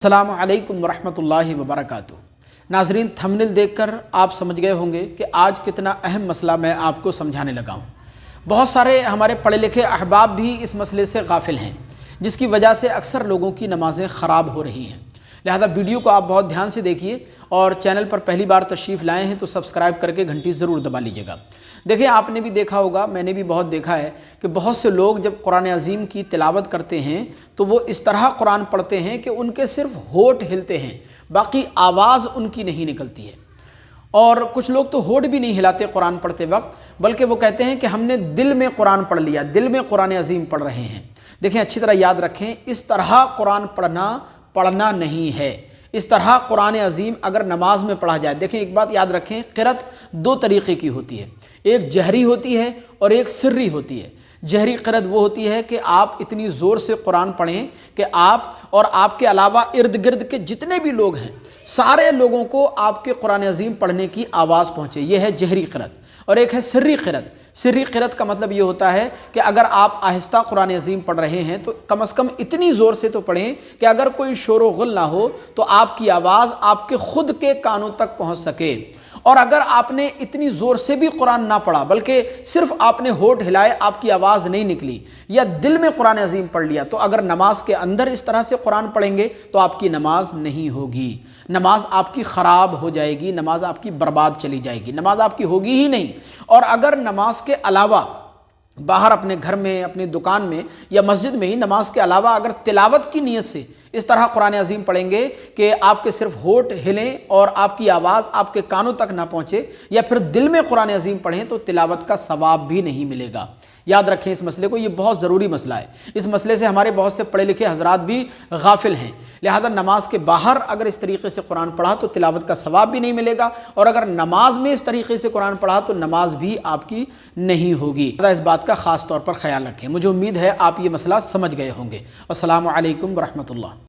अस्सलामु अलैकुम वरहमतुल्लाहि वबरकातुहू। नाज़रीन, थंबनेल देखकर आप समझ गए होंगे कि आज कितना अहम मसला मैं आपको समझाने लगा हूँ। बहुत सारे हमारे पढ़े लिखे अहबाब भी इस मसले से गाफिल हैं, जिसकी वजह से अक्सर लोगों की नमाज़ें ख़राब हो रही हैं। लिहाजा वीडियो को आप बहुत ध्यान से देखिए और चैनल पर पहली बार तशरीफ़ लाए हैं तो सब्सक्राइब करके घंटी ज़रूर दबा लीजिएगा। देखिए, आपने भी देखा होगा, मैंने भी बहुत देखा है कि बहुत से लोग जब कुरान अज़ीम की तिलावत करते हैं तो वो इस तरह कुरान पढ़ते हैं कि उनके सिर्फ होठ हिलते हैं, बाकी आवाज़ उनकी नहीं निकलती है। और कुछ लोग तो होठ भी नहीं हिलाते कुरान पढ़ते वक्त, बल्कि वो कहते हैं कि हमने दिल में कुरान पढ़ लिया, दिल में कुरान अज़ीम पढ़ रहे हैं। देखें, अच्छी तरह याद रखें, इस तरह कुरान पढ़ना नहीं है। इस तरह कुरान अज़ीम अगर नमाज में पढ़ा जाए, देखें एक बात याद रखें, क़िरात दो तरीक़े की होती है, एक जहरी होती है और एक सिर्री होती है। जहरी क़िरात वो होती है कि आप इतनी ज़ोर से कुरान पढ़ें कि आप और आपके अलावा इर्द गिर्द के जितने भी लोग हैं सारे लोगों को आपके कुरान अज़ीम पढ़ने की आवाज़ पहुँचे, यह है जहरी क़िरात। और एक है सिर्री क़िरात। सिर्री क़िरात का मतलब ये होता है कि अगर आप आहिस्ता कुरान अज़ीम पढ़ रहे हैं तो कम से कम इतनी ज़ोर से तो पढ़ें कि अगर कोई शोर व गुल ना हो तो आपकी आवाज़ आपके ख़ुद के कानों तक पहुँच सके। और अगर आपने इतनी ज़ोर से भी कुरान ना पढ़ा, बल्कि सिर्फ आपने होठ हिलाए, आपकी आवाज़ नहीं निकली, या दिल में कुरान अज़ीम पढ़ लिया, तो अगर नमाज के अंदर इस तरह से कुरान पढ़ेंगे तो आपकी नमाज नहीं होगी, नमाज आपकी ख़राब हो जाएगी, नमाज आपकी बर्बाद चली जाएगी, नमाज आपकी होगी ही नहीं। और अगर नमाज के अलावा बाहर अपने घर में, अपनी दुकान में या मस्जिद में ही नमाज के अलावा अगर तिलावत की नीयत से इस तरह कुरान अज़ीम पढ़ेंगे कि आपके सिर्फ होठ हिलें और आपकी आवाज़ आपके कानों तक ना पहुँचे, या फिर दिल में कुरान अज़ीम पढ़ें, तो तिलावत का सवाब भी नहीं मिलेगा। याद रखें इस मसले को, ये बहुत ज़रूरी मसला है। इस मसले से हमारे बहुत से पढ़े लिखे हजरात भी गाफिल हैं। लिहाजा नमाज के बाहर अगर इस तरीके से कुरान पढ़ा तो तिलावत का सवाब भी नहीं मिलेगा, और अगर नमाज में इस तरीके से कुरान पढ़ा तो नमाज भी आपकी नहीं होगी। इस बात का ख़ास तौर पर ख्याल रखें। मुझे उम्मीद है आप ये मसला समझ गए होंगे। अस्सलामु अलैकुम वरहमतुल्लाह।